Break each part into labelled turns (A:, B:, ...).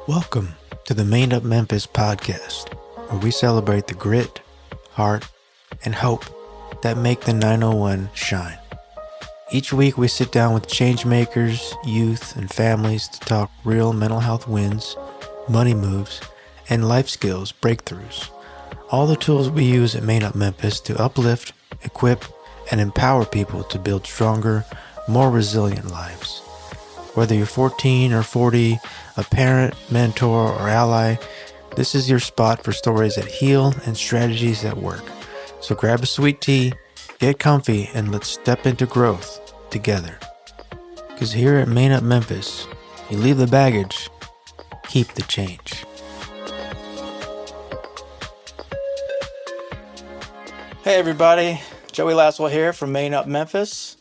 A: Welcome to the Mane Up Memphis podcast, where we celebrate the grit, heart, and hope that make the 901 shine. Each week we sit down with changemakers, youth, and families to talk real mental health wins, money moves, and life skills breakthroughs. All the tools we use at Mane Up Memphis to uplift, equip, and empower people to build stronger, more resilient lives. Whether you're 14 or 40, a parent, mentor, or ally, this is your spot for stories that heal and strategies that work. So grab a sweet tea, get comfy, and let's step into growth together. Because here at Mane Up Memphis, you leave the baggage, keep the change. Hey everybody, Joey Laswell here from Mane Up Memphis.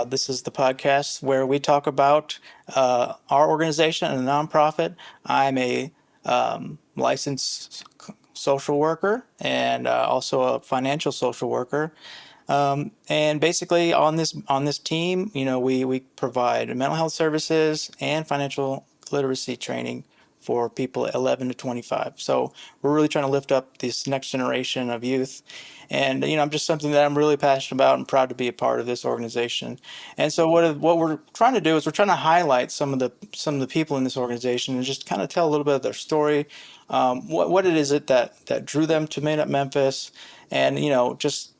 A: This is the podcast where we talk about our organization and a nonprofit. I'm a licensed social worker and also a financial social worker. And basically on this team, we provide mental health services and financial literacy training for people 11 to 25. So we're really trying to lift up this next generation of youth. And I'm just something that I'm really passionate about and proud to be a part of this organization. And so what we're trying to do is we're trying to highlight some of the people in this organization and just kind of tell a little bit of their story, what it is that drew them to Made Up Memphis, and just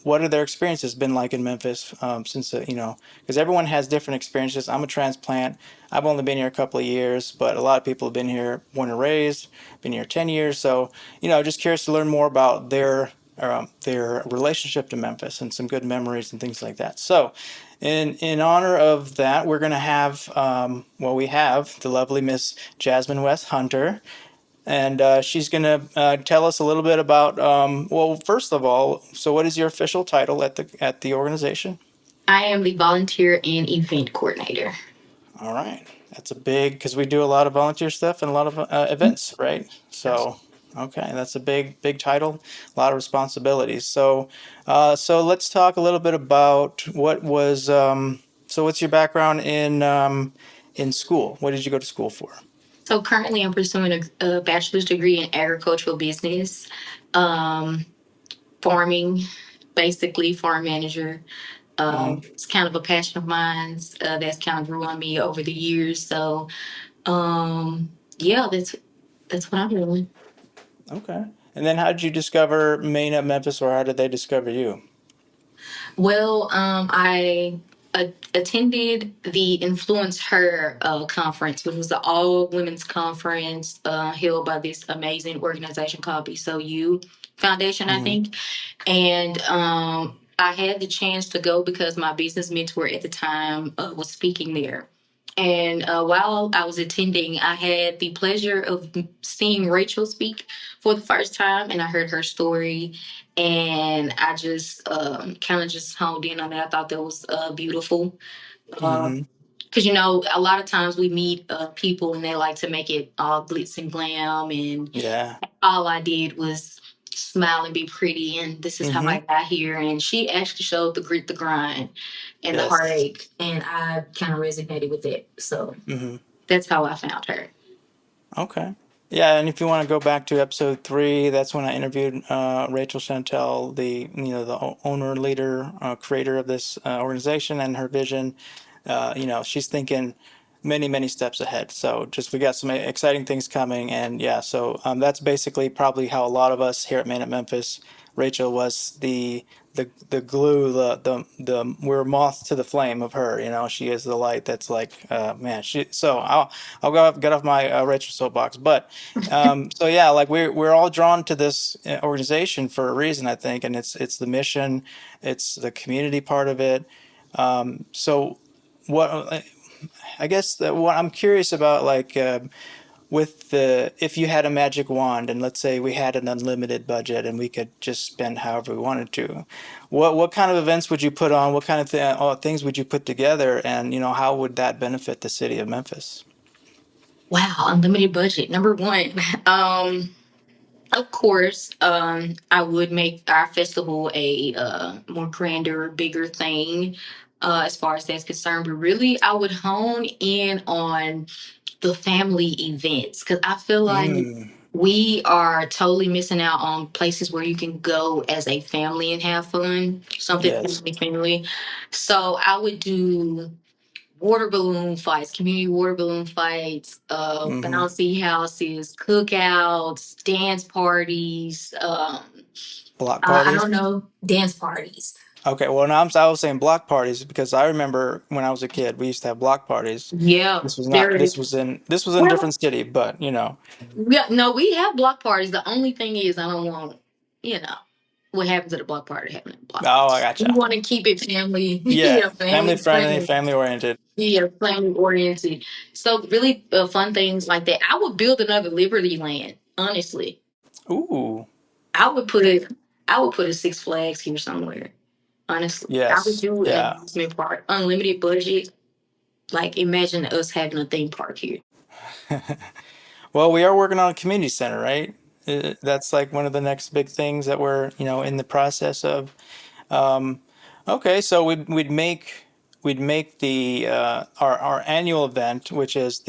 A: what are their experiences been like in Memphis since because everyone has different experiences. I'm a transplant. I've only been here a couple of years, but a lot of people have been here born and raised, been here 10 years. So just curious to learn more about their relationship to Memphis and some good memories and things like that. So in honor of that, we're going to have we have the lovely Miss Jasmine West-Hunter. And she's going to tell us a little bit about, first of all, so what is your official title at the organization?
B: I am the volunteer and event coordinator.
A: All right. That's a big, because we do a lot of volunteer stuff and a lot of events, right? So, okay, that's a big title, a lot of responsibilities. So let's talk a little bit about so what's your background in school? What did you go to school for?
B: So currently, I'm pursuing a bachelor's degree in agricultural business, um, farming, basically farm manager. It's kind of a passion of mine that's kind of grew on me over the years. So, yeah, that's what I'm doing.
A: Okay. And then how did you discover Maine at Memphis, or how did they discover you?
B: Well, I attended the Influence Her conference, which was an all women's conference held by this amazing organization called Be So You Foundation, I think. And I had the chance to go because my business mentor at the time was speaking there. And while I was attending, I had the pleasure of seeing Racheal speak for the first time, and I heard her story, and I just kind of just honed in on that. I thought that was beautiful.
A: Mm-hmm.
B: Because a lot of times we meet people and they like to make it all glitz and glam, and
A: Yeah.
B: all I did was smile and be pretty, and this is how
A: Mm-hmm.
B: I got here. And she actually showed the grit, the grind, and the
A: Yes.
B: heartache, and I kind of resonated with it. So
A: Mm-hmm.
B: that's how I found her.
A: Okay. Yeah, and if you want to go back to episode 3, that's when I interviewed Racheal Shantel, the owner, leader, creator of this organization, and her vision. She's thinking many steps ahead. So just we got some exciting things coming, and yeah, so that's basically probably how a lot of us here at Man at Memphis. Racheal was the glue, the we're moth to the flame of her. She is the light that's like man. So I'll get off my Racheal soapbox, but so yeah, like we're all drawn to this organization for a reason, I think, and it's the mission, it's the community part of it. So what I guess that what I'm curious about, like with the if you had a magic wand and let's say we had an unlimited budget and we could just spend however we wanted to, what kind of events would you put on? What kind of things would you put together? And how would that benefit the city of Memphis?
B: Wow, unlimited budget. Number one. Of course, I would make our festival a more grander, bigger thing as far as that's concerned. But really, I would hone in on the family events, because I feel like
A: Mm,
B: we are totally missing out on places where you can go as a family and have fun, something
A: yes.
B: family. So I would do water balloon fights, community water balloon fights,
A: Hmm.
B: bouncy houses, cookouts, dance parties.
A: Block
B: I
A: parties.
B: don't know, dance parties.
A: Okay, well, now I was saying block parties because I remember when I was a kid, we used to have block parties.
B: Yeah,
A: This was not.
B: there is.
A: This was in a
B: Well,
A: different city, but you know.
B: yeah, no, we have block parties. The only thing is, I don't want, you know, what happens at a block party happening at a block
A: Oh,
B: party.
A: I
B: We
A: gotcha.
B: want to keep it family,
A: Yeah, family
B: family
A: friendly,
B: friendly.
A: family oriented.
B: Yeah, family oriented. So really fun things like that. I would build another Liberty Land. Honestly,
A: Ooh,
B: I would put it. I would put a Six Flags here somewhere. Honestly, I would
A: yes,
B: do an
A: yeah.
B: amusement park, unlimited budget. Like imagine us having a theme park here.
A: Well, we are working on a community center, right? That's like one of the next big things that we're, in the process of. Um, okay, so we'd make the our annual event, which is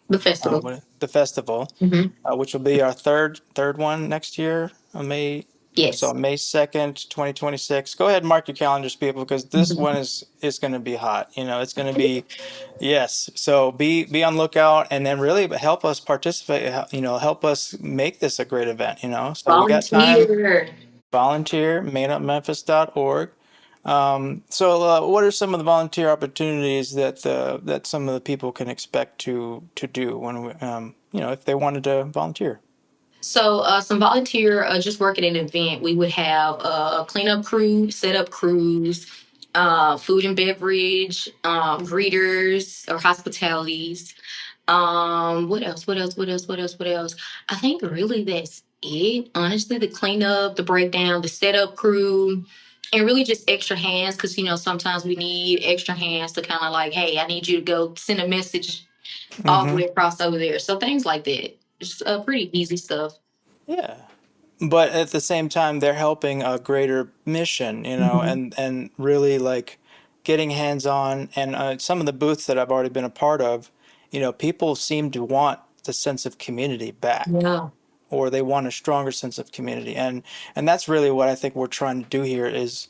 B: The festival.
A: the festival,
B: Hmm.
A: which will be our third one next year, May. So
B: Yes.
A: May 2nd, 2026. Go ahead and mark your calendars, people, because this one is going to be hot. It's going to be. Yes. So be on lookout and then really help us participate, help us make this a great event, So we got time.
B: Volunteer.
A: Volunteer, maneupmemphis.org. So what are some of the volunteer opportunities that some of the people can expect to do when if they wanted to volunteer?
B: So, some volunteer, just working at an event, we would have a cleanup crew, setup crews, food and beverage, greeters or hospitalities. What else? What else? What else? What else? What else? I think really that's it. Honestly, the cleanup, the breakdown, the setup crew, and really just extra hands because sometimes we need extra hands to kind of like, hey, I need you to go send a message all the
A: Hmm.
B: way across over there. So things like that. Just pretty easy stuff.
A: Yeah. But at the same time, they're helping a greater mission,
B: Mhm.
A: and really like getting hands on. And some of the booths that I've already been a part of, people seem to want the sense of community back,
B: Yeah.
A: or they want a stronger sense of community, and that's really what I think we're trying to do here is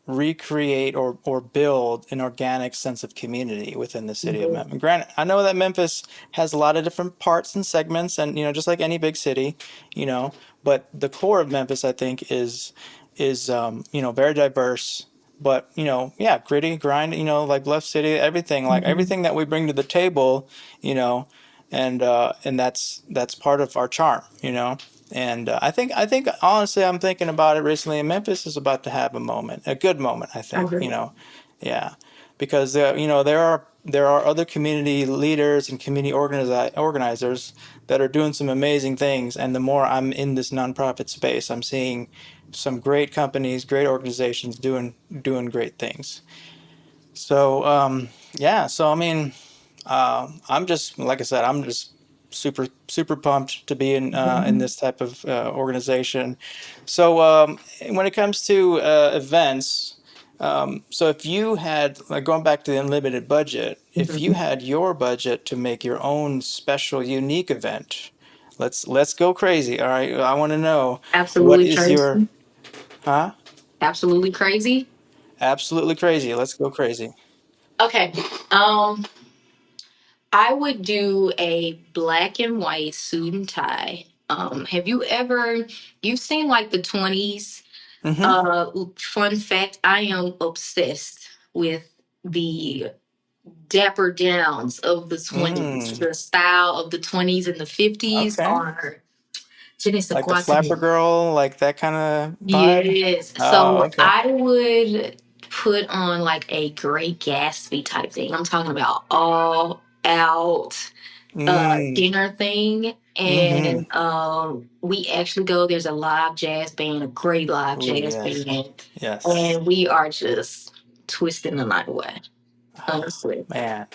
A: recreate or build an organic sense of community within the city of
B: Yeah.
A: Memphis. Granted, I know that Memphis has a lot of different parts and segments, and just like any big city, you know, but the core of Memphis, I think, is very diverse. But yeah, gritty, grind. Like Bluff City, everything, like
B: Mhm.
A: everything that we bring to the table, you know, and that's part of our charm. And I think honestly, I'm thinking about it recently, and Memphis is about to have a moment, a good moment. I
B: I
A: think,
B: agree.
A: yeah, because there are other community leaders and community organizers that are doing some amazing things. And the more I'm in this nonprofit space, I'm seeing some great companies, great organizations doing great things. So yeah, so I mean, I'm just like I said, I'm just super pumped to be in
B: Mhm.
A: this type of organization. So when it comes to events, so if you had, like, going back to the unlimited budget, if you
B: Mhm.
A: had your budget to make your own special unique event, let's go crazy. All right, I want to know what
B: Absolutely
A: is your,
B: crazy.
A: huh?
B: Absolutely crazy.
A: Absolutely crazy. Let's go crazy.
B: Okay. Um, I would do a black and white suit and tie. Have you ever you've seen like the 20s?
A: Mm-hmm.
B: Fun fact, I am obsessed with the dapper downs of the 20s.
A: Mm,
B: The style of the 20s and the 50s
A: okay.
B: are je ne sais
A: Like the
B: quoi to
A: flapper
B: me.
A: girl, like that kind of vibe.
B: Yes.
A: Oh,
B: So
A: okay.
B: I would put on like a Great Gatsby type thing. I'm talking about all out
A: Mm,
B: dinner thing.
A: mm-hmm.
B: And we actually go, there's a live jazz band, a great live
A: Oh,
B: jazz
A: yes.
B: band.
A: Yes.
B: And we are just twisting the night away, honestly.
A: Man.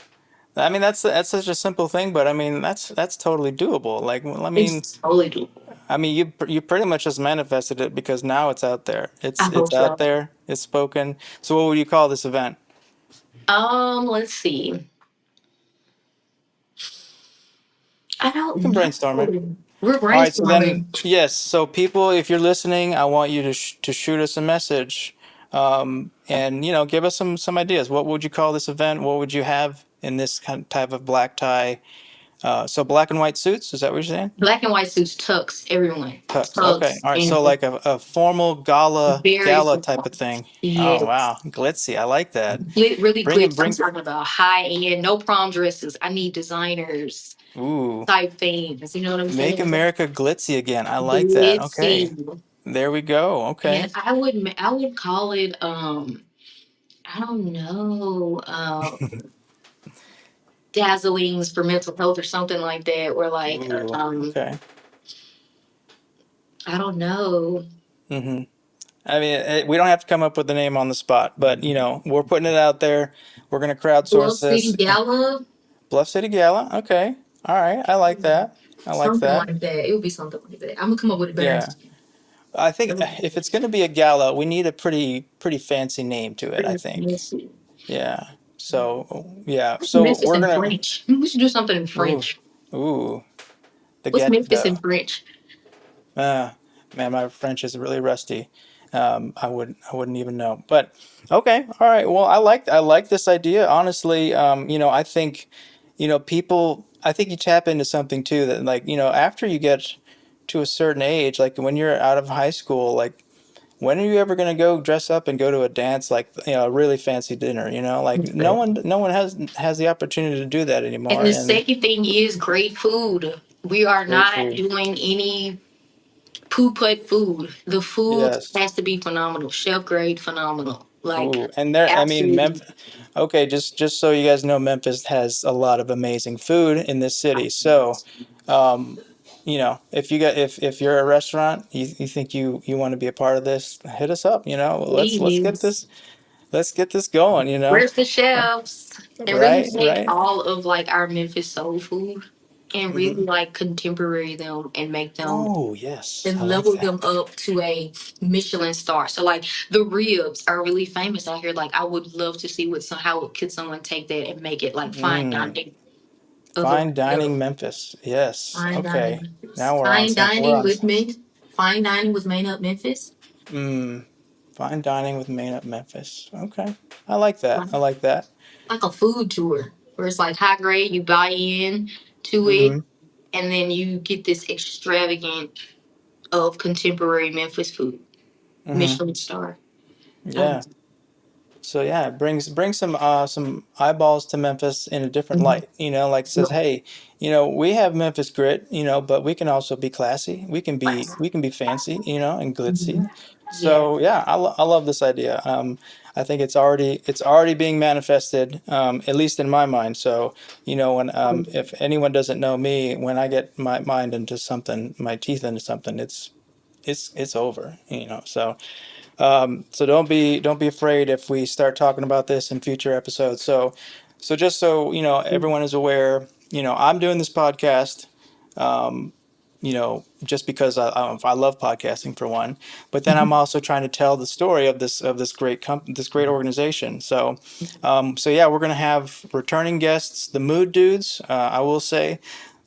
A: I mean, that's such a simple thing, but I mean, that's totally doable. Like, well,
B: It's totally doable.
A: I mean, you pretty much just manifested it because now it's out there.
B: I
A: It's
B: hope
A: out
B: so.
A: there. It's spoken. So what would you call this event?
B: Let's see. I
A: We
B: don't
A: can brainstorm it.
B: know. We're
A: All right, so then,
B: brainstorming.
A: yes, so people, if you're listening, I want you to shoot us a message, and give us some ideas. What would you call this event? What would you have in this kind of type of black tie? So black and white suits, is that what you're saying?
B: Black and white suits, tux, everyone.
A: Tux. Okay.
B: Tux
A: All right.
B: and
A: So like a formal
B: very
A: gala type of
B: simple.
A: thing. Oh
B: Yes.
A: wow, glitzy. I like that.
B: Really
A: Bring it.
B: glitz. I'm
A: Bring.
B: talking about high end, no prom dresses. I need designers
A: Ooh,
B: type things. You know what I'm
A: make
B: saying?
A: America glitzy again. I like that.
B: Glitzy.
A: Okay. There we go.
B: And
A: Okay.
B: I would call it I don't know, dazzlings for mental health or something like that, or like
A: Ooh. Okay.
B: I don't know.
A: Mm-hmm. I mean, we don't have to come up with the name on the spot, but we're putting it out there. We're gonna
B: Bluff
A: crowdsource
B: City
A: this.
B: Gala,
A: Bluff City Gala. Okay. All right. I like that. I like
B: something
A: that.
B: like that. It would be something like that. I'm gonna come up with a better
A: Yeah. I think if it's going to be a gala, we need a pretty fancy name to it, I think.
B: name.
A: Yeah. So, yeah.
B: What's
A: So
B: Memphis
A: we're
B: in
A: gonna
B: French? We should do something in
A: ooh
B: French.
A: ooh the
B: What's
A: get
B: Memphis in French?
A: uh man, my French is really rusty. I wouldn't even know. But okay, all right. Well, I like this idea. Honestly, I think, people. I think you tap into something too that like after you get to a certain age, like when you're out of high school, like when are you ever going to go dress up and go to a dance like a really fancy dinner, like no one has the opportunity to do that
B: And
A: anymore.
B: the
A: And
B: second thing is great food. We are
A: great
B: not
A: food.
B: doing any poo put food. The food
A: Yes.
B: has to be phenomenal, chef grade phenomenal. Like
A: Ooh, and there, I mean,
B: absolutely.
A: Memphis. Okay, just so you guys know, Memphis has a lot of amazing food in this city. So, um, if you're a restaurant, you think you want to be a part of this, hit us up.
B: Please.
A: Let's get this going.
B: Where's the chefs? And really
A: Right,
B: take
A: right.
B: all of like our Memphis soul food and really
A: Hmm.
B: like contemporary them and make them
A: Oh, yes, I
B: and
A: like
B: level them
A: that.
B: up to a Michelin star. So like the ribs are really famous out here. Like I would love to see how could someone take that and make it like fine
A: Mm.
B: dining of a
A: Fine dining Memphis. Yes.
B: fine dining
A: Okay.
B: Memphis.
A: Now we're on
B: Fine
A: some. We're
B: dining
A: on.
B: with me. Fine dining with Mane Up Memphis.
A: Mm. Fine dining with Mane Up Memphis. Okay. I like that.
B: Like
A: I like that.
B: like a food tour where it's like high grade, you buy in to it,
A: Mm-hmm.
B: and then you get this extravagant of contemporary Memphis food.
A: Mm-hmm.
B: Michelin star. Um,
A: Yeah. So yeah, it brings some eyeballs to Memphis in a different
B: mhm.
A: light. Like says, hey, we have Memphis grit, but we can also be classy. We can be fancy, and glitzy.
B: Mhm. Yeah.
A: So yeah, I love this idea. I think it's already being manifested, at least in my mind. So when if anyone doesn't know me, when I get my mind into something, my teeth into something, it's over. So. So don't be afraid if we start talking about this in future episodes. So just so everyone is aware, I'm doing this podcast, just because I love podcasting for one, but then I'm
B: Mhm.
A: also trying to tell the story this great organization. So yeah, we're gonna have returning guests, the Mood Dudes. I will say,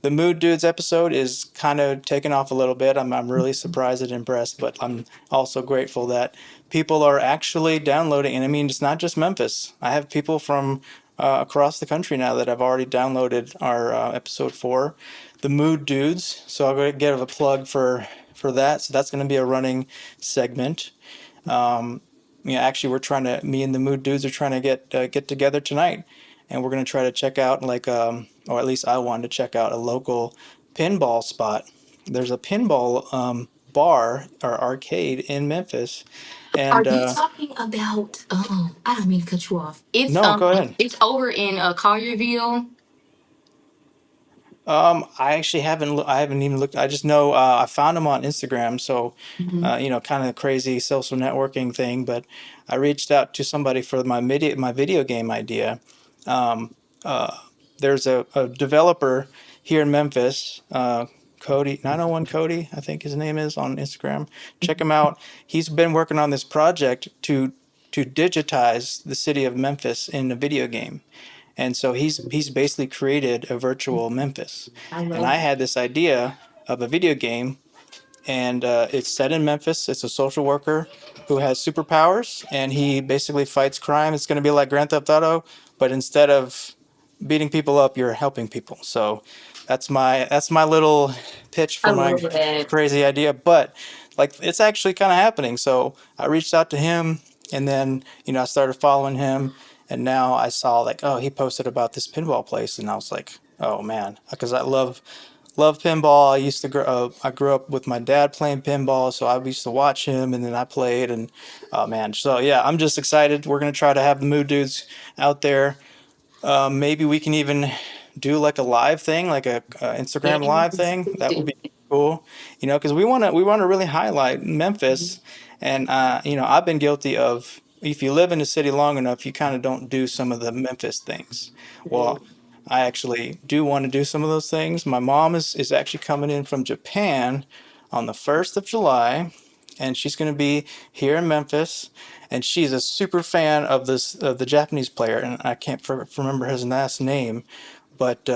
A: the Mood Dudes episode is kind of taken off a little bit. I'm really surprised and impressed, but I'm also grateful that people are actually downloading. And I mean, it's not just Memphis. I have people from across the country now that have already downloaded our episode 4, the Mood Dudes. So I'll go give a plug for that. So that's going to be a running segment. Actually, me and the Mood Dudes are trying to get together tonight, and we're going to try to check out like, or at least I wanted to check out a local pinball spot. There's a pinball bar or arcade in Memphis,
B: Are
A: and
B: you talking about? I don't mean to cut you off.
A: no, go ahead.
B: It's over in Collierville.
A: I actually I haven't even looked. I just know I found him on Instagram, so
B: Mhm.
A: kind of a crazy social networking thing. But I reached out to somebody for my video game idea. Um, uh, there's a developer here in Memphis, Cody 901 Cody, I think his name is on Instagram. Check him out. He's been working on this project to digitize the city of Memphis in a video game, and so he's basically created a virtual Memphis.
B: I
A: And
B: love
A: I
B: it.
A: had this idea of a video game, and it's set in Memphis. It's a social worker who has superpowers, and he basically fights crime. It's going to be like Grand Theft Auto, but instead of beating people up, you're helping people. So that's my little pitch
B: I
A: for my
B: love that.
A: crazy idea. But like it's actually kind of happening. So I reached out to him, and then I started following him, and now I saw like, oh, he posted about this pinball place, and I was like, oh man, because I love pinball. I grew up with my dad playing pinball, so I used to watch him, and then I played, and oh man, so yeah, I'm just excited. We're gonna try to have the Mood Dudes out there. Maybe we can even do like a live thing, like a Instagram live
B: Yes,
A: thing.
B: we
A: That would
B: do.
A: be cool, because we want to really highlight Memphis, and I've been guilty of, if you live in the city long enough, you kind of don't do some of the Memphis things. Well, I actually do want to do some of those things. My mom is actually coming in from Japan on the 1st of July, and she's going to be here in Memphis, and she's a super fan of the Japanese player, and I can't remember his last name, but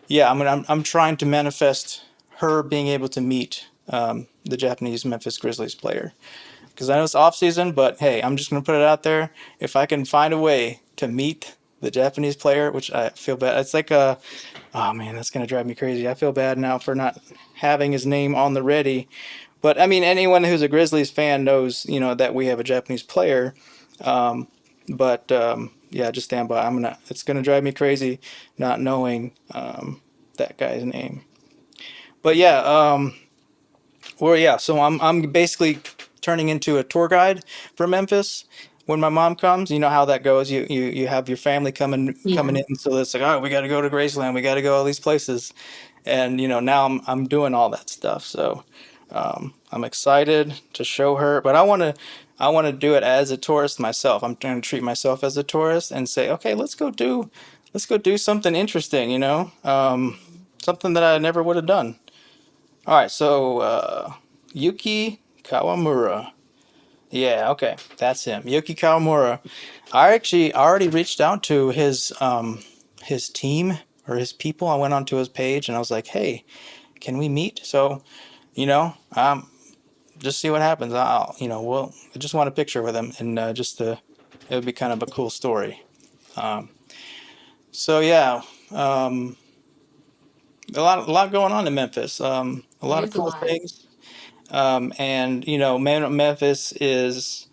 A: yeah, I'm trying to manifest her being able to meet the Japanese Memphis Grizzlies player, because I know it's off season, but hey, I'm just going to put it out there. If I can find a way to meet the Japanese player, which I feel bad, it's like oh man, that's going to drive me crazy. I feel bad now for not having his name on the ready. But I mean, anyone who's a Grizzlies fan knows, that we have a Japanese player. But yeah, just stand by. It's gonna drive me crazy not knowing that guy's name. But yeah, well, yeah. So I'm basically turning into a tour guide for Memphis. When my mom comes, you know how that goes. You have your family coming
B: Yeah.
A: in, so it's like, oh, we got to go to Graceland, we got to go all these places, and now I'm doing all that stuff. So I'm excited to show her, but I want to do it as a tourist myself. I'm trying to treat myself as a tourist and say, okay, let's go do something interesting. Something that I never would have done. All right, so Yuki Kawamura. Yeah, okay, that's him, Yuki Kawamura. I actually already reached out to his team or his people. I went onto his page and I was like, hey, can we meet? So, just see what happens. I just want a picture with him, and it would be kind of a cool story. Um, so yeah, um, a lot going on in Memphis. A lot of
B: There's a
A: cool
B: lot.
A: things. And Man Up Memphis is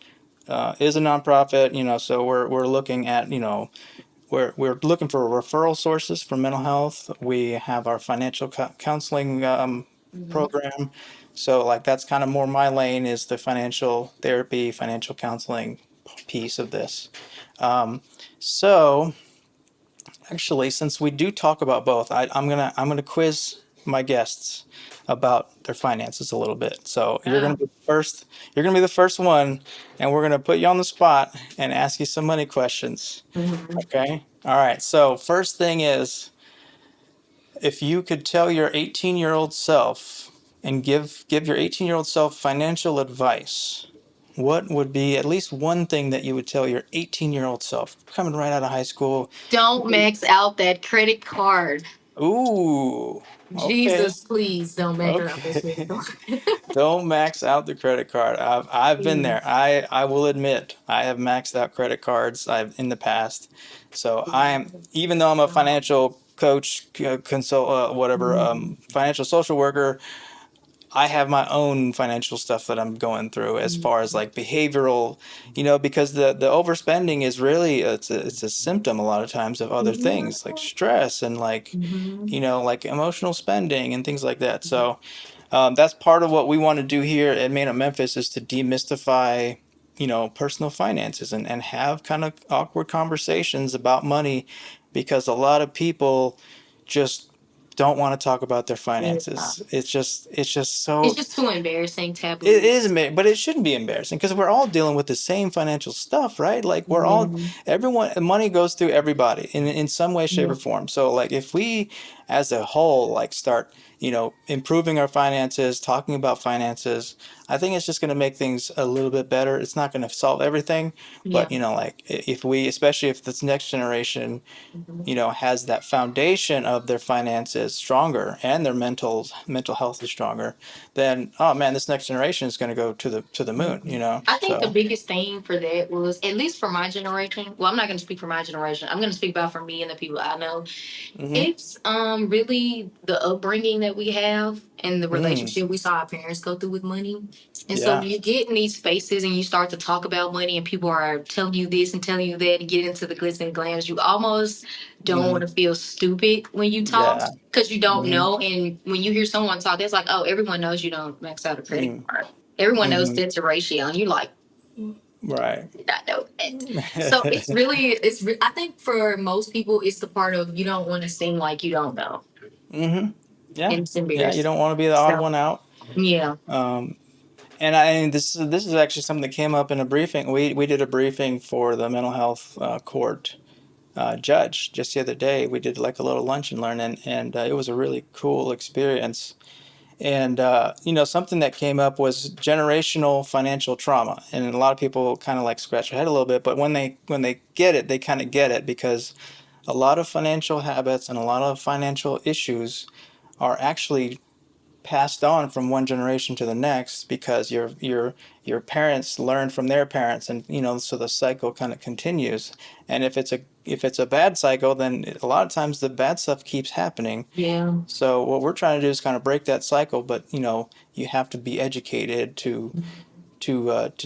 A: a nonprofit. So we're looking at we're looking for referral sources for mental health. We have our financial counseling
B: Mhm.
A: program. So like that's kind of more my lane, is the financial therapy, financial counseling piece of this. Um, so actually, since we do talk about both, I'm gonna quiz my guests about their finances a little bit. So you're gonna
B: Ah.
A: be the first. You're gonna be the first one, and we're gonna put you on the spot and ask you some money questions.
B: Mhm.
A: Okay. All right. So first thing is, if you could tell your 18-year-old self and give your 18-year-old self financial advice, what would be at least one thing that you would tell your 18-year-old self coming right out of high school?
B: Don't max out that credit card.
A: Ooh. Okay.
B: Jesus, please don't max out that
A: Okay.
B: credit card.
A: Don't max out the credit card. I've been there.
B: Please.
A: I will admit I have maxed out credit cards I've in the past. So even though I'm a financial coach, consult, whatever,
B: Mhm.
A: financial social worker, I have my own financial stuff that I'm going through as far as like behavioral, because the overspending is really, it's a symptom a lot of times of other things like stress and like,
B: Mhm.
A: like emotional spending and things like that. So that's part of what we want to do here at Mane Up Memphis, is to demystify, personal finances, and have kind of awkward conversations about money, because a lot of people just don't want to talk about their
B: Yeah.
A: finances. It's just
B: It's
A: so
B: just too embarrassing,
A: it
B: taboo.
A: is, but it shouldn't be embarrassing because we're all dealing with the same financial stuff, right? Like we're all,
B: Yeah.
A: everyone, money goes through everybody in some way, shape,
B: Yeah.
A: or form. So like if we, as a whole, like start, improving our finances, talking about finances, I think it's just going to make things a little bit better. It's not going to solve everything,
B: Yeah.
A: but like if we, especially if this next generation,
B: Mhm.
A: has that foundation of their finances stronger and their mental health is stronger, then oh man, this next generation is going to go to the moon.
B: Mhm. I think the
A: So
B: biggest thing for that was, at least for my generation, well, I'm not going to speak for my generation. I'm going to speak about for me and the people I know.
A: mm-hmm.
B: It's really the upbringing that we have and the
A: Mm,
B: relationship we saw our parents go through with money. And so
A: yeah.
B: when you get in these spaces and you start to talk about money and people are telling you this and telling you that and get into the glitz and glams, you almost don't want
A: Mm,
B: to feel stupid when you talk
A: yeah.
B: because you don't
A: Mm,
B: know. And when you hear someone talk, it's like, oh, everyone knows you don't max out a credit
A: mm,
B: card. Everyone knows
A: mm-hmm.
B: that's a ratio. And you're like,
A: Right.
B: did not know that. So it's really, I think for most people, it's the part of you don't want to seem like you don't know.
A: Mm-hmm. Yeah.
B: And it's
A: Yeah. You
B: embarrassing.
A: don't want to be the odd
B: So,
A: one out.
B: yeah.
A: Um, and this is actually something that came up in a briefing. We did a briefing for the mental health court judge just the other day. We did like a little lunch and learn, and it was a really cool experience. And something that came up was generational financial trauma, and a lot of people kind of like scratch their head a little bit. But when they get it, they kind of get it because a lot of financial habits and a lot of financial issues are actually passed on from one generation to the next because your parents learned from their parents, and so the cycle kind of continues. And if it's a bad cycle, then a lot of times the bad stuff keeps happening.
B: Yeah.
A: So what we're trying to do is kind of break that cycle, but you have to be educated to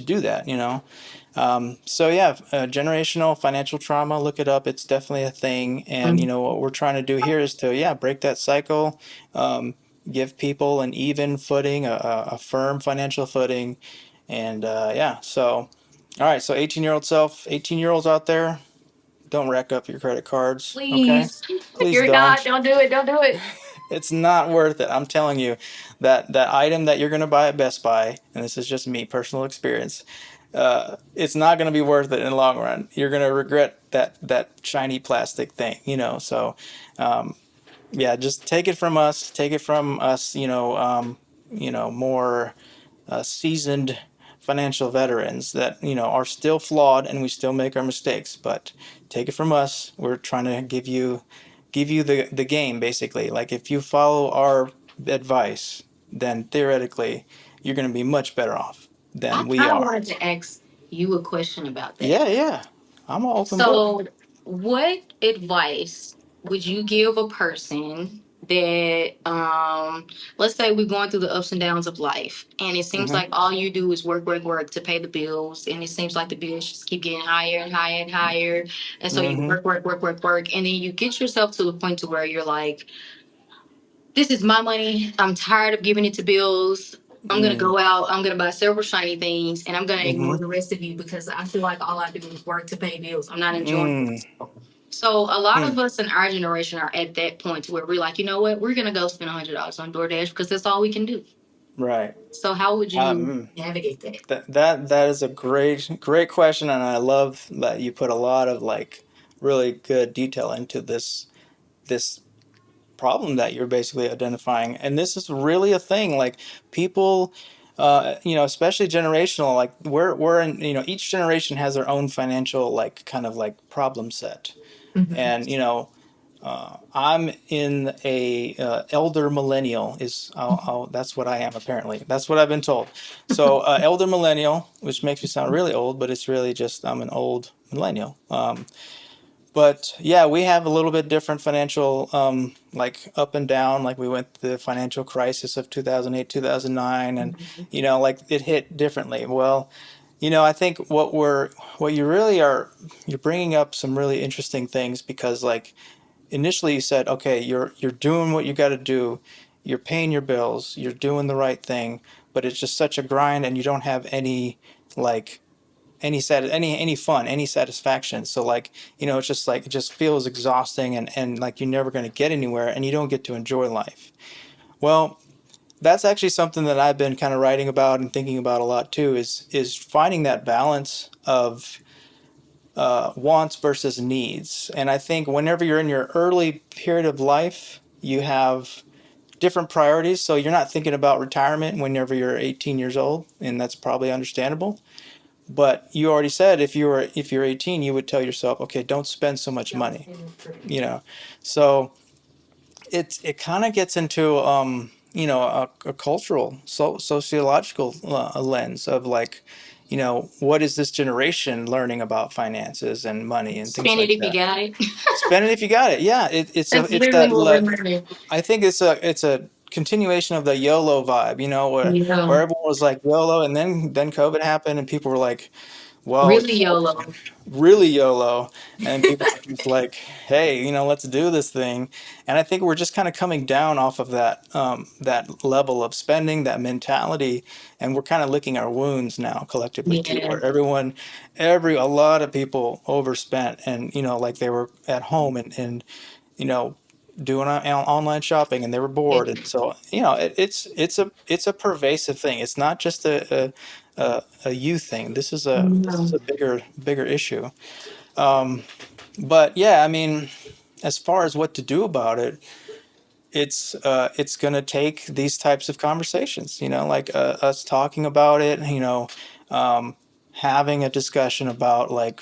A: do that. So yeah, generational financial trauma. Look it up. It's definitely a thing, and
B: Mhm.
A: what we're trying to do here is to break that cycle, um, give people an even footing, a firm financial footing, and yeah. So all right, so 18-year-old self, 18-year-olds out there, don't rack up your credit cards. Okay,
B: Please.
A: please
B: You're not.
A: don't.
B: Don't do it. Don't do it.
A: It's not worth it. I'm telling you, that item that you're going to buy at Best Buy, and this is just me, personal experience, it's not going to be worth it in the long run. You're going to regret that shiny plastic thing, So, um, yeah, just take it from us. Take it from us. More seasoned financial veterans that are still flawed and we still make our mistakes. But take it from us. We're trying to give you the game basically. Like if you follow our advice, then theoretically you're going to be much better off
B: I
A: than we
B: kind of
A: are.
B: wanted to ask you a question about that.
A: Yeah, yeah. I'm an open book.
B: So, what advice would you give a person that, let's say we're going through the ups and downs of life, and it seems
A: Hmm.
B: like all you do is work, work, work to pay the bills, and it seems like the bills just keep getting higher and higher and higher, and so you
A: Hmm.
B: work, work, work, work, work, and then you get yourself to the point to where you're like, this is my money. I'm tired of giving it to bills. I'm gonna
A: Mm.
B: go out. I'm gonna buy several shiny things, and I'm gonna ignore
A: Hmm.
B: the rest of you because I feel like all I do is work to pay bills. I'm not enjoying
A: Mm.
B: it. So a lot
A: Mm.
B: of us in our generation are at that point to where we're like, you know what, we're gonna go spend $100 on DoorDash because that's all we can do.
A: Right.
B: So how would you
A: Um,
B: navigate that?
A: that is a great question, and I love that you put a lot of like really good detail into this problem that you're basically identifying. And this is really a thing. Like people, especially generational. Like we're in. Each generation has their own financial like kind of like problem set,
B: Mhm.
A: and I'm in a elder millennial is that's what I am apparently. That's what I've been told. So elder millennial, which makes me sound really old, but it's really just I'm an old millennial. But yeah, we have a little bit different financial like up and down. Like we went through the financial crisis of 2008, 2009, and like it hit differently. Well, I think what you really are you're bringing up some really interesting things because like initially you said, okay, you're doing what you got to do, you're paying your bills, you're doing the right thing, but it's just such a grind and you don't have any like any fun, any satisfaction. So like, it's just like it just feels exhausting, and like you're never going to get anywhere, and you don't get to enjoy life. Well, that's actually something that I've been kind of writing about and thinking about a lot too, is finding that balance of wants versus needs. And I think whenever you're in your early period of life, you have different priorities. So you're not thinking about retirement whenever you're 18 years old, and that's probably understandable. But you already said if you're 18, you would tell yourself, okay, don't spend so much money, you know. So it kind of gets into a cultural, sociological lens of like, what is this generation learning about finances and money and things
B: Spend it
A: like
B: if you
A: that.
B: got it.
A: Spend it if you got it. Yeah,
B: That's
A: it's
B: literally
A: that
B: what we're learning.
A: I think it's a continuation of the YOLO vibe, where
B: Yeah.
A: everyone was like YOLO, and then COVID happened, and people were like, well,
B: Really YOLO.
A: really YOLO, and people are just like, hey, let's do this thing. And I think we're just kind of coming down off of that level of spending, that mentality, and we're kind of licking our wounds now collectively too,
B: Yeah.
A: where a lot of people overspent, and like they were at home and you know doing online shopping, and they were
B: Yeah.
A: bored, and so it's a pervasive thing. It's not just a youth thing. This is a bigger issue. But yeah, I mean, as far as what to do about it, it's going to take these types of conversations, like us talking about it, um, having a discussion about like,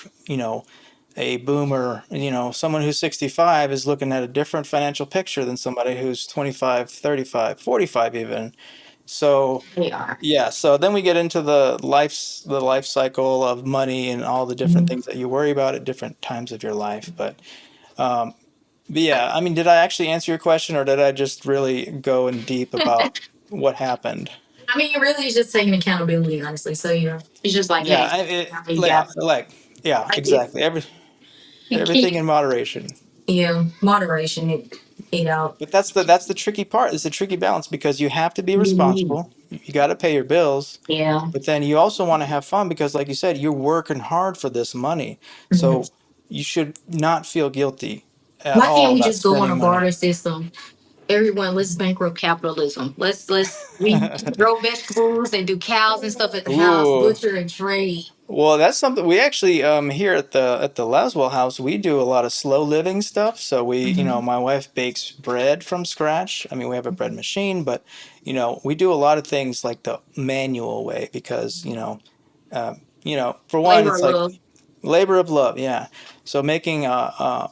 A: a boomer, someone who's 65 is looking at a different financial picture than somebody who's 25, 35, 45 even. So
B: They are.
A: yeah, so then we get into the life cycle of money and all the different
B: Mhm.
A: things that you worry about at different times of your life. But yeah, I mean, did I actually answer your question, or did I just really go in deep about what happened?
B: I mean, really, it's just taking accountability, honestly. So, it's just like,
A: Yeah,
B: hey, you
A: yeah,
B: got
A: like, yeah,
B: like it.
A: exactly.
B: You
A: Everything
B: keep,
A: in moderation.
B: moderation. It.
A: But that's the tricky part. Is the tricky balance, because you have to be
B: Mhm.
A: responsible. You got to pay your bills,
B: Yeah.
A: but then you also want to have fun because, like you said, you're working hard for this money.
B: Mhm.
A: So you should not feel guilty at
B: Why can't
A: all
B: we
A: about
B: just go on a
A: spending money.
B: barter system? Everyone, let's bankrupt capitalism. Let's we grow vegetables and do cows and stuff at the house,
A: Ooh.
B: butcher and trade.
A: Well, that's something we actually here at the Laswell house, we do a lot of slow living stuff. So
B: Mhm.
A: my wife bakes bread from scratch. I mean, we have a bread machine, but we do a lot of things like the manual way because for one,
B: Labor
A: it's
B: of
A: like
B: love.
A: labor of love. Yeah. So making a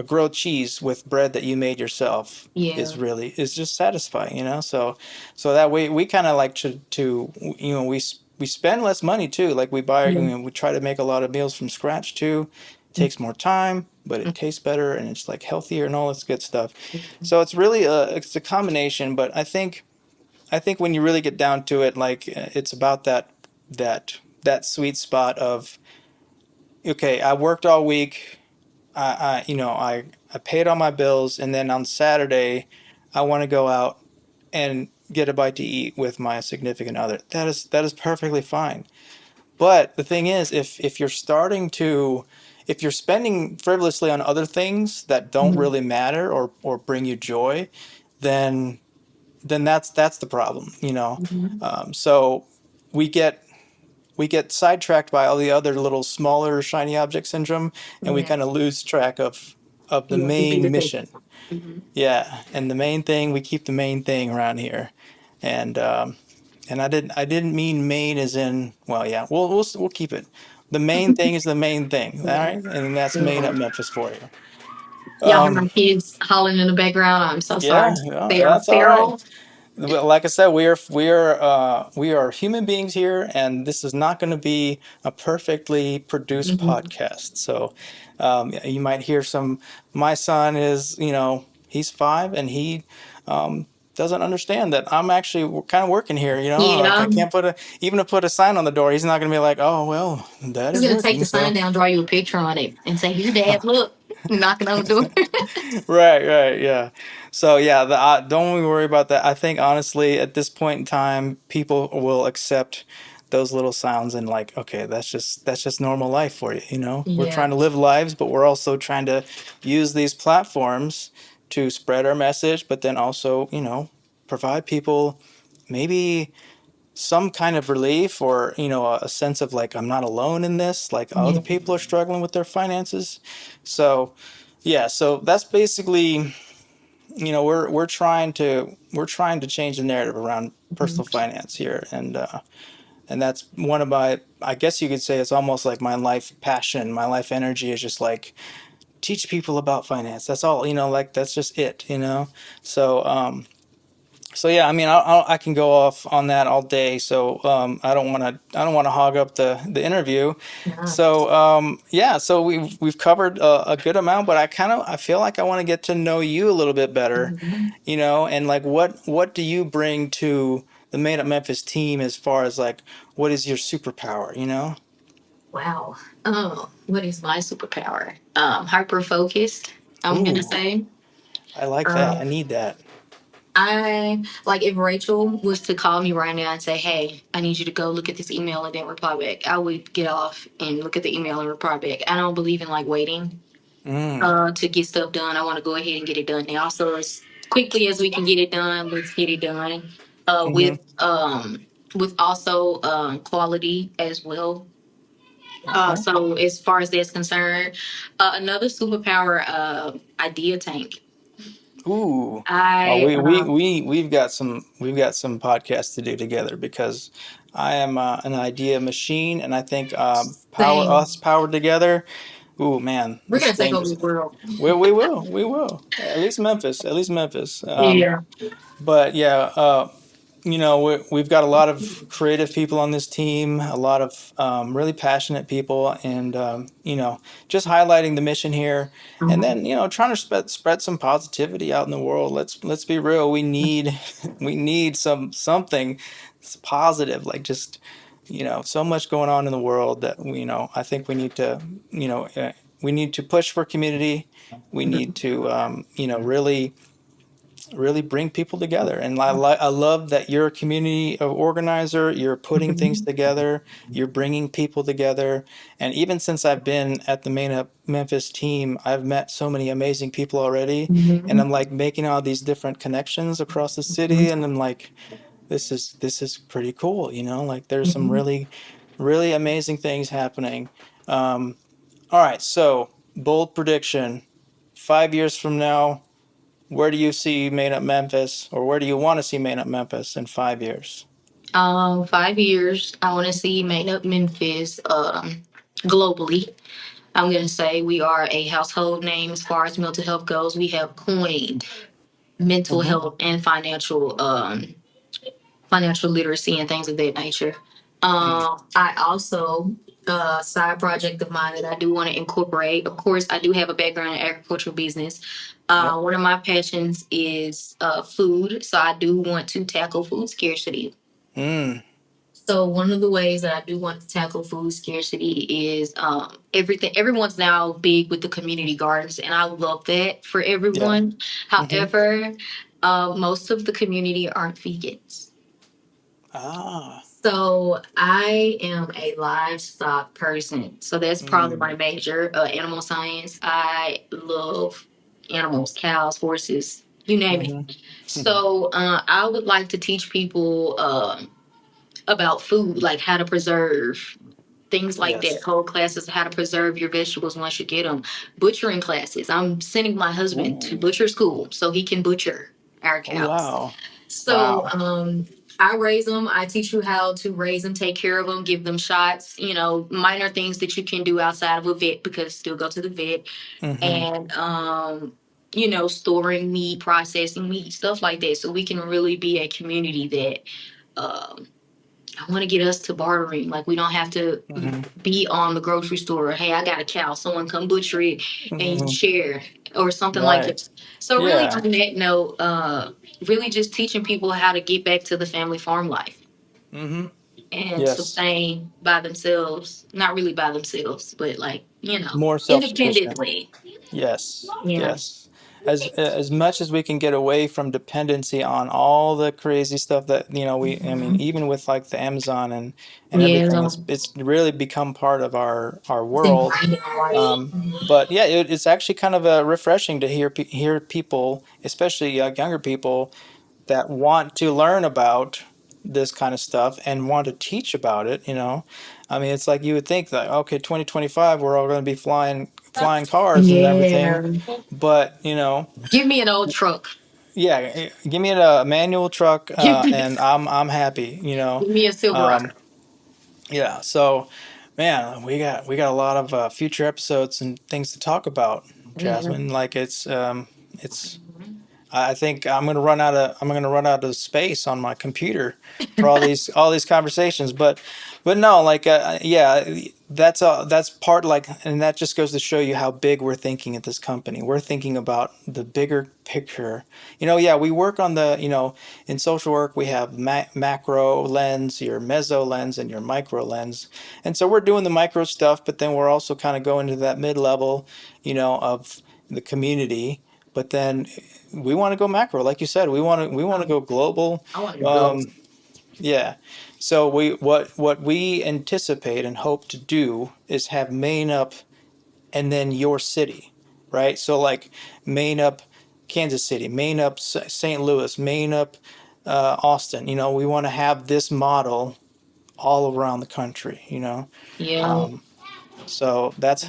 A: grilled cheese with bread that you made yourself
B: Yeah.
A: is just satisfying, so that way we kind of like to we spend less money too. Like we buy,
B: Yeah.
A: we try to make a lot of meals from scratch too. It takes more time, but it tastes better, and it's like healthier and all this good stuff. So it's a combination, but I think when you really get down to it, like it's about that sweet spot of, okay, I worked all week. I paid all my bills, and then on Saturday, I want to go out and get a bite to eat with my significant other. That is perfectly fine. But the thing is, if you're spending frivolously on other things that don't
B: Mhm.
A: really matter or bring you joy, then that's the problem.
B: Mhm.
A: So we get we get sidetracked by all the other little smaller shiny object syndrome, and we
B: Yeah.
A: kind of lose track of the
B: Yeah. The bigger
A: main
B: thing.
A: mission.
B: Mhm.
A: Yeah, and the main thing, we keep the main thing around here. And I didn't mean main as in, well, yeah, we'll keep it. The main thing is the main thing, all
B: Yeah.
A: right, and that's Mane Up
B: Yeah.
A: Memphis for you.
B: Y'all hear
A: Um,
B: my kids hollering in the background. I'm so sorry.
A: yeah, yeah,
B: They are
A: that's all right.
B: feral.
A: Well, like I said, we are human beings here, and this is not going to be a perfectly produced
B: Mhm.
A: podcast. So, you might hear some. My son is, he's 5, and he doesn't understand that I'm actually kind of working here. Like I
B: Yeah.
A: can't even to put a sign on the door. He's not going to be like, oh well,
B: I was
A: Daddy's
B: gonna take
A: working,
B: the sign
A: so.
B: down, draw you a picture on it, and say, "Here, Dad, look." Knocking on the door.
A: Right, yeah. So yeah, don't we worry about that. I think honestly, at this point in time, people will accept those little sounds and like, okay, that's just normal life for you, you know? We're
B: Yeah.
A: trying to live lives, but we're also trying to use these platforms to spread our message, but then also, provide people maybe some kind of relief or, a sense of like, I'm not alone in this, like other
B: Yeah.
A: people are struggling with their finances. So, yeah, so that's basically, we're trying to change the narrative around personal finance here, and that's one of my, I guess you could say it's almost like my life passion, my life energy is just like teach people about finance. That's all, like that's just it. So yeah, I mean, I can go off on that all day. So I don't want to hog up the interview.
B: Yeah.
A: So yeah, so we've covered a good amount, but I feel like I want to get to know you a little bit better,
B: Mhm.
A: and like what do you bring to the Made Up Memphis team as far as like what is your superpower?
B: Wow. Oh, what is my superpower? Hyper focused, I'm gonna
A: Ooh,
B: say.
A: I like that. I
B: Um,
A: need that.
B: I like if Rachel was to call me right now and say, "Hey, I need you to go look at this email and then reply back." I would get off and look at the email and reply back. I don't believe in like waiting
A: Mm,
B: to get stuff done. I want to go ahead and get it done now. So as quickly as we can get it done, let's get it done. Uh,
A: mm-hmm.
B: with um, with also quality as well.
A: Okay.
B: So as far as that's concerned, another superpower, idea tank.
A: Ooh. Oh,
B: I
A: we've got some podcasts to do together because I am an idea machine, and I think
B: Same.
A: powered together. Ooh, man,
B: We're
A: this
B: gonna take
A: thing
B: over the
A: just
B: world.
A: we will. At least Memphis, at least Memphis.
B: Yeah.
A: But yeah, we've got a lot of creative people on this team, a lot of really passionate people, and just highlighting the mission here, and
B: Mhm.
A: then trying to spread some positivity out in the world. Let's be real. We need we need something positive, like just so much going on in the world that I think we need to we need to push for community. We need to really bring people together. And I love that you're a community organizer. You're putting things
B: Mhm.
A: together. You're bringing people together. And even since I've been at the Mane Up Memphis team, I've met so many amazing people already. And
B: Mhm.
A: I'm like making all these different connections across the city. And I'm like, this is pretty cool. Like there's some
B: Mhm.
A: really, really amazing things happening. Um, all right. So bold prediction, 5 years from now, where do you see Made Up Memphis, or where do you want to see Made Up Memphis in 5 years?
B: 5 years. I want to see Mane Up Memphis globally. I'm gonna say we are a household name as far as mental health goes. We have coined mental
A: Mm-hmm.
B: health and financial literacy and things of that nature. I also side project of mine that I do want to incorporate. Of course, I do have a background in agricultural business.
A: Yep.
B: One of my passions is food, so I do want to tackle food scarcity.
A: Mm.
B: So one of the ways that I do want to tackle food scarcity is everything. Everyone's now big with the community gardens, and I love that for
A: Yeah.
B: everyone.
A: Mm-hmm.
B: However, most of the community aren't vegans.
A: Ah.
B: So I am a livestock person. So that's probably
A: Mm.
B: my major, animal science. I love animals, cows, horses, you name it.
A: Mm-hmm.
B: So I would like to teach people about food, like how to preserve things like that.
A: Yes.
B: Whole classes, how to preserve your vegetables once you get them. Butchering classes. I'm sending my husband to
A: Ooh.
B: butcher school so he can butcher our
A: Oh
B: cows.
A: wow.
B: So
A: Wow.
B: I raise them. I teach you how to raise them, take care of them, give them shots. Minor things that you can do outside of a vet because still go to the vet
A: Mm-hmm.
B: and storing meat, processing meat, stuff like that. So we can really be a community that I want to get us to bartering. Like we don't have to
A: Mm-hmm.
B: be on the grocery store. Hey, I got a cow. Someone come butcher it and you
A: Mm-hmm.
B: share or something like
A: Right.
B: that. So really
A: Yeah.
B: on that note, really just teaching people how to get back to the family farm life
A: Mm-hmm.
B: and
A: Yes.
B: sustain by themselves. Not really by themselves, but like,
A: More self-sufficient.
B: independently.
A: Yes.
B: Yeah.
A: Yes. as much as we can get away from dependency on all the crazy stuff that I mean,
B: Mhm.
A: even with like the Amazon and
B: Yeah,
A: everything, it's really become part of our
B: it's
A: world.
B: ingrained in life.
A: But yeah, it's actually kind of refreshing to hear people, especially younger people, that want to learn about this kind of stuff and want to teach about it. I mean, it's like you would think that okay, 2025, we're all going to be flying cars and everything,
B: Yeah.
A: but
B: Give me an old truck.
A: yeah, give me a manual truck,
B: Give me,
A: and I'm happy.
B: give me a Silverado.
A: Um, yeah. So, man, we got a lot of future episodes and things to talk about,
B: Yeah.
A: Jasmine. Like it's I think I'm gonna run out of space on my computer for all these conversations. But no, like yeah, that's part, like, and that just goes to show you how big we're thinking at this company. We're thinking about the bigger picture. Yeah, we work on the in social work we have macro lens, your meso lens, and your micro lens, and so we're doing the micro stuff, but then we're also kind of going to that mid level, of the community. But then we want to go macro, like you said. We want to go global.
B: I want to go.
A: Um, yeah. So what we anticipate and hope to do is have Maine up and then your city, right? So like Maine up Kansas City, Maine up St. Louis, Maine up Austin. We want to have this model all around the country.
B: Yeah.
A: Um, so that's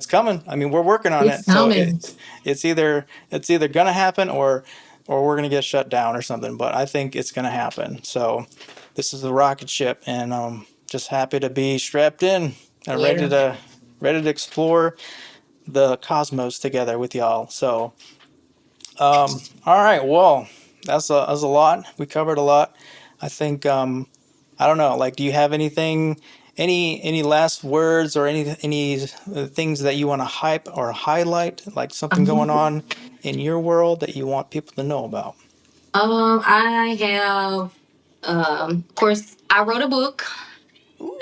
A: coming. I mean, we're working on
B: It's
A: it. So
B: coming.
A: it's either gonna happen or we're gonna get shut down or something. But I think it's gonna happen. So this is the rocket ship, and just happy to be strapped in and ready
B: Yeah.
A: to explore the cosmos together with y'all. So all right, well, that's a lot. We covered a lot. I think I don't know. Like, do you have any last words or any things that you want to hype or highlight, like something going on in your world that you want people to know about?
B: I have, of course, I wrote a book.
A: Ooh.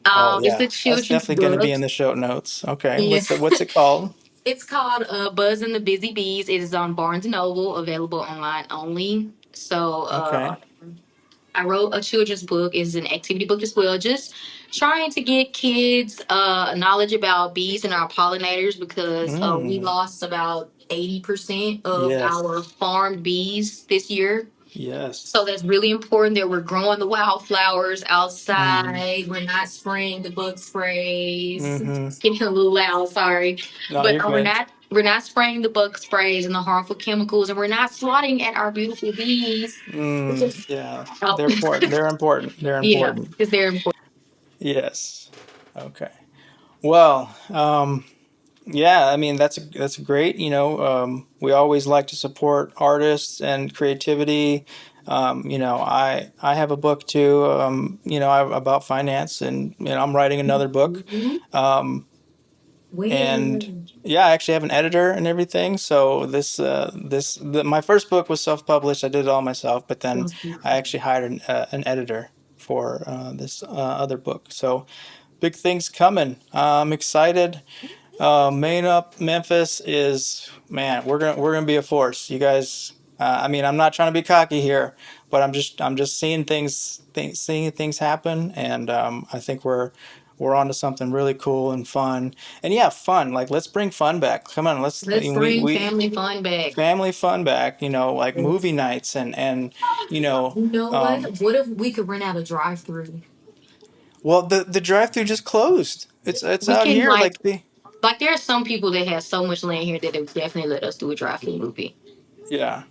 A: Oh
B: It's
A: yeah,
B: a
A: that's
B: children's
A: definitely going to be
B: book.
A: in the show notes. Okay,
B: Yeah.
A: what's it called?
B: It's called Buzz and the Busy Bees. It is on Barnes and Noble, available online only. So
A: Okay.
B: I wrote a children's book. It's an activity book as well, just trying to get kids knowledge about bees and our pollinators because we
A: Mm.
B: lost about 80% of
A: Yes.
B: our farmed bees this year. So
A: Yes.
B: that's really important that we're growing the wildflowers
A: Mm.
B: outside. We're not spraying the bug sprays.
A: Mm-hmm.
B: It's getting a little loud, sorry.
A: No,
B: But
A: you're
B: we're
A: good.
B: not spraying the bug sprays and the harmful chemicals, and we're not swatting at our beautiful bees. Which
A: Mm.
B: is,
A: Yeah,
B: oh,
A: they're important. They're important. They're
B: yeah,
A: important.
B: because they're important.
A: Yes. Okay. Well, yeah, I mean that's great. We always like to support artists and creativity. I have a book too. About finance, and I'm writing another book.
B: Mhm.
A: Um, and
B: Where?
A: yeah, I actually have an editor and everything. So my first book was self-published. I did it all myself, but then I actually hired an editor for this other book. So big things coming. I'm excited. Main Up Memphis is, man. We're gonna be a force, you guys. I mean, I'm not trying to be cocky here, but I'm just seeing seeing things happen, and I think we're onto something really cool and fun. And yeah, fun. Like, let's bring fun back. Come on, let's
B: Let's bring
A: we
B: family fun back.
A: family fun back. Like movie
B: Yes.
A: nights and you know.
B: You know what?
A: Um,
B: What if we could rent out a drive-through?
A: well, the drive-through just closed. It's
B: We
A: out
B: can
A: here, like the
B: like there are some people that have so much land here that they would definitely let us do a drive-through movie.
A: yeah.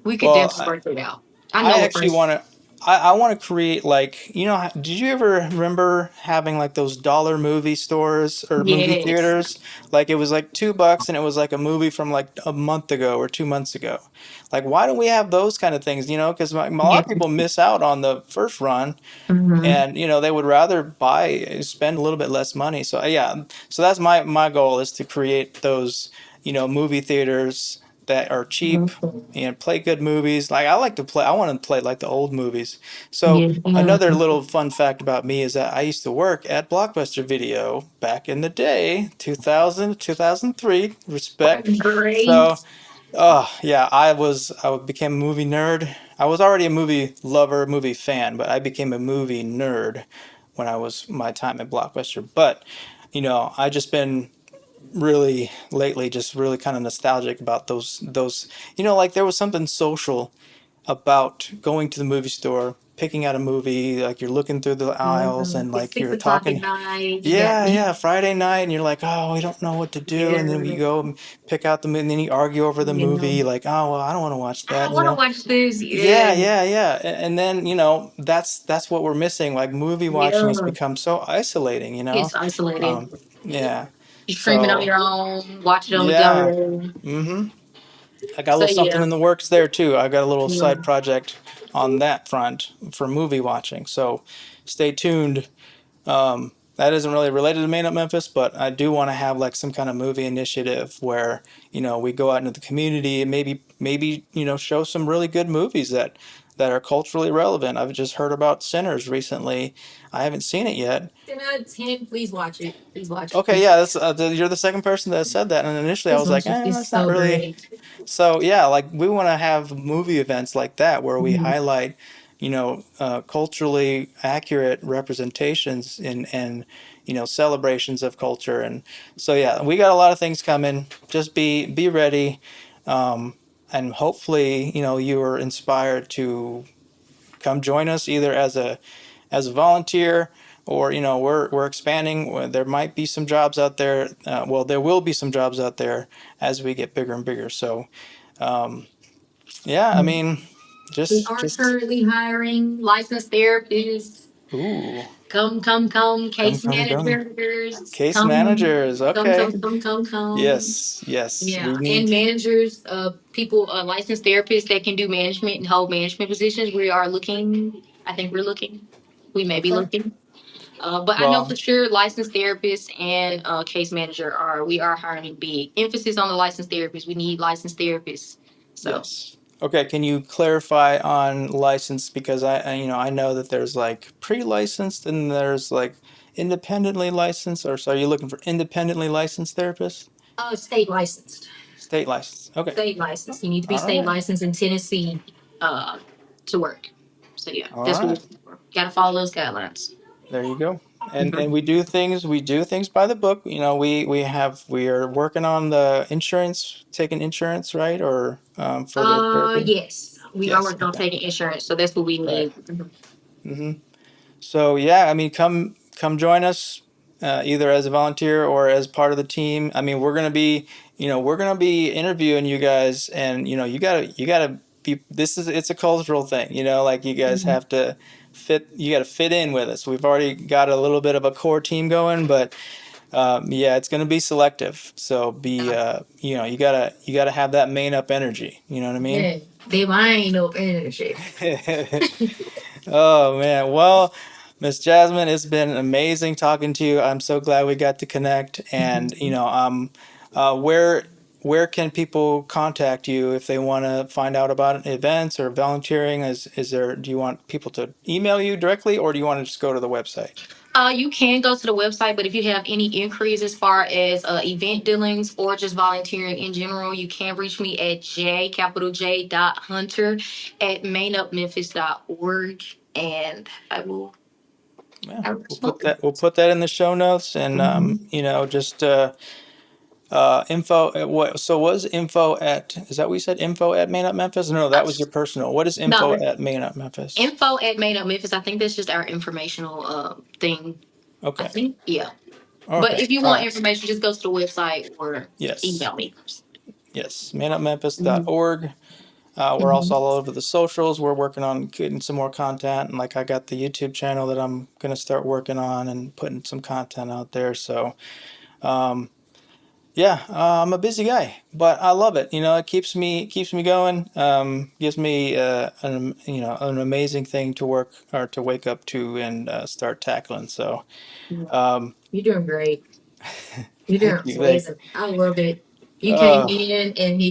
B: We could
A: Well,
B: definitely work it out. I
A: I
B: know it
A: actually want
B: first.
A: to. I want to create, like, did you ever remember having like those dollar movie stores or movie
B: Yes.
A: theaters? Like, it was like $2 and it was like a movie from like a month ago or 2 months ago. Like, why don't we have those kind of things? Because a lot
B: Yeah.
A: of people miss out on the first run,
B: Hmm.
A: and they would rather spend a little bit less money. So yeah, so that's my goal, is to create those movie theaters that are cheap
B: Mhm.
A: and play good movies. Like I like to play, I want to play like the old movies. So
B: Yeah.
A: another little fun fact about me is that I used to work at Blockbuster Video back in the day, 2000, 2003, respect.
B: Great.
A: So, yeah, I became a movie nerd. I was already a movie lover, movie fan, but I became a movie nerd when I was my time at Blockbuster. But, I just been really lately just really kind of nostalgic about those like there was something social about going to the movie store, picking out a movie, like you're looking through the aisles and
B: It's
A: like you're
B: 6 o'clock at
A: talking.
B: night. You got
A: Yeah,
B: me.
A: yeah, Friday night, and you're like, oh, we don't know what to do, and then we
B: Yeah.
A: go and pick out the movie, and then you argue over the
B: You know,
A: movie, like, oh, well, I don't want to watch
B: I
A: that,
B: don't want to watch this.
A: Yeah,
B: Yeah.
A: yeah, yeah, and then that's what we're missing. Like movie watching has
B: Yeah.
A: become so isolating,
B: It's isolated.
A: yeah,
B: You stream it on
A: so
B: your own, watch it on the
A: yeah,
B: go.
A: mm-hmm. I got a
B: So
A: little something
B: yeah.
A: in the works there too. I got a little
B: Yeah.
A: side project on that front for movie watching. So stay tuned. That isn't really related to Mane Up Memphis, but I do want to have like some kind of movie initiative where we go out into the community and maybe show some really good movies that are culturally relevant. I've just heard about Sinners recently. I haven't seen it yet.
B: 10 out of 10. Please watch it. Please watch
A: Okay,
B: it.
A: yeah, you're the second person that said that, and initially I
B: Please
A: was like,
B: watch it. It's
A: that's not
B: so
A: really.
B: great.
A: So yeah, like we want to have movie events like that where we
B: Mhm.
A: highlight, culturally accurate representations and celebrations of culture, and so yeah, we got a lot of things coming. Just be ready, um, and hopefully you are inspired to come join us either as a volunteer or we're expanding. There might be some jobs out there. Well, there will be some jobs out there as we get bigger and bigger. So um, yeah, I mean,
B: We
A: just
B: are
A: just
B: currently hiring licensed therapists.
A: ooh,
B: Come,
A: come
B: case
A: come come,
B: managers,
A: case managers. Okay,
B: come.
A: yes,
B: Yeah,
A: we
B: and
A: need.
B: managers, people, licensed therapists that can do management and hold management positions. We are looking. I think we're looking. We may be
A: Okay,
B: looking. But I know
A: well,
B: for sure licensed therapists and case manager we are hiring big emphasis on the licensed therapists. We need licensed therapists. So
A: yes. Okay, can you clarify on license because I know that there's like pre-licensed and there's like independently licensed, or so are you looking for independently licensed therapists?
B: state licensed.
A: State licensed. Okay.
B: State licensed. You need to be
A: All
B: state
A: right.
B: licensed in Tennessee uh, to work. So yeah,
A: All
B: that's what we're
A: right.
B: looking for. Got to follow those guidelines.
A: There you go. And
B: Mhm.
A: we do things by the book. We are working on the insurance, taking insurance, right? Or for the therapy.
B: Yes, we are
A: Yes.
B: working on
A: Okay.
B: taking insurance, so that's what we
A: Right.
B: need. Mhm.
A: Mm-hmm. So yeah, I mean, come join us, either as a volunteer or as part of the team. I mean, we're gonna be interviewing you guys, and you gotta be. It's a cultural thing, like you guys
B: Mhm.
A: have to fit. You got to fit in with us. We've already got a little bit of a core team going, but yeah, it's gonna be selective. So you gotta have that main up energy. You know what I mean?
B: Yeah, they ain't no energy.
A: Oh man. Well, Miss Jasmine, it's been amazing talking to you. I'm so glad we got to connect. And where can people contact you if they want to find out about events or volunteering? Do you want people to email you directly, or do you want to just go to the website?
B: You can go to the website, but if you have any inquiries as far as event dealings or just volunteering in general, you can reach me at J.Hunter at mainupmemphis.org, and
A: Yeah,
B: I will
A: we'll put
B: respond.
A: that we'll put that in the show notes, and
B: Mhm.
A: just info at what so was info at is that what you said, info at Main Up Memphis? No, that
B: Uh,
A: was your personal. What is info
B: no,
A: at Main Up Memphis?
B: info at Mane Up Memphis. I think that's just our informational thing. I
A: Okay.
B: think, yeah. But
A: Okay.
B: if you
A: All
B: want
A: right.
B: information, just go to the website or
A: Yes.
B: email me.
A: Yes.
B: Mhm.
A: mainupmemphis.org. We're also
B: Mhm.
A: all over the socials. We're working on getting some more content, and like I got the YouTube channel that I'm gonna start working on and putting some content out there. So um, yeah, I'm a busy guy, but I love it. It keeps me going. Gives me an amazing thing to work or to wake up to and start tackling. So um,
B: You're doing great. You're
A: thank
B: doing
A: you.
B: amazing. I love it. You came
A: Uh,
B: in and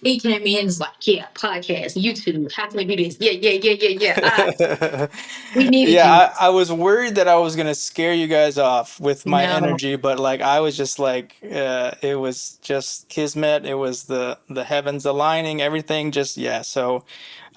B: He came in and was like, yeah, podcast, YouTube, how can we do this? Yeah. We needed
A: Yeah,
B: you.
A: I was worried that I was gonna scare you guys off with my
B: No.
A: energy, but like I was just like, it was just kismet. It was the heavens aligning, everything. Just yeah. So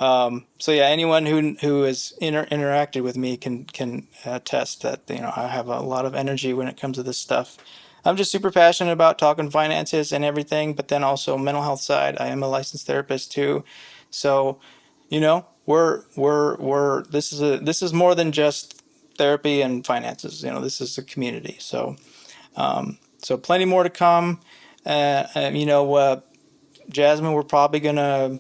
A: yeah, anyone who has interacted with me can attest that I have a lot of energy when it comes to this stuff. I'm just super passionate about talking finances and everything, but then also mental health side. I am a licensed therapist too, so we're this is more than just therapy and finances. This is a community. So plenty more to come. Jasmine, we're probably gonna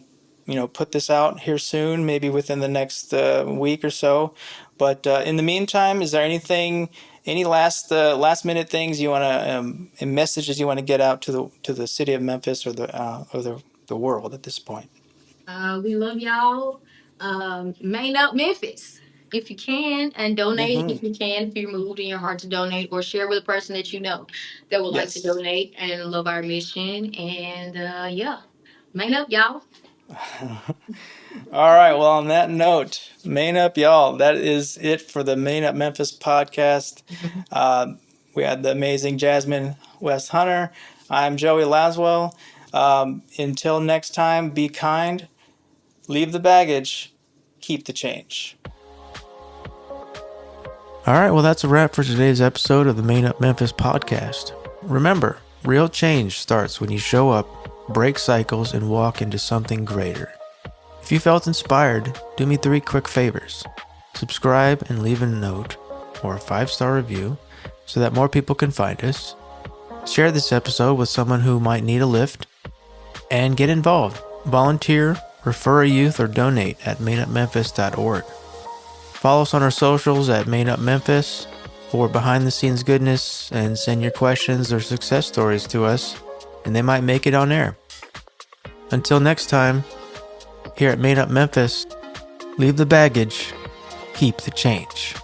A: put this out here soon, maybe within the next week or so. But in the meantime, is there any last minute things you want to and messages you want to get out to the city of Memphis or the world at this point?
B: We love y'all. Mane Up Memphis. If you can, and donate
A: Hmm.
B: if you can, if you're moved in your heart to donate, or share with a person that you know that would like to
A: Yes.
B: donate and love our mission. And yeah, Mane Up, y'all.
A: All right. Well, on that note, main up, y'all. That is it for the Main Up Memphis podcast. Uh, we had the amazing Jasmine West-Hunter. I'm Joey Laswell. Until next time, be kind, leave the baggage, keep the change. All right. Well, that's a wrap for today's episode of the Main Up Memphis podcast. Remember, real change starts when you show up, break cycles, and walk into something greater. If you felt inspired, do me 3 quick favors. Subscribe and leave a note or a 5-star review so that more people can find us. Share this episode with someone who might need a lift. And get involved. Volunteer, refer a youth, or donate at maneupmemphis.org. Follow us on our socials at Mane Up Memphis for behind the scenes goodness, and send your questions or success stories to us and they might make it on air. Until next time, here at Mane Up Memphis, leave the baggage, keep the change.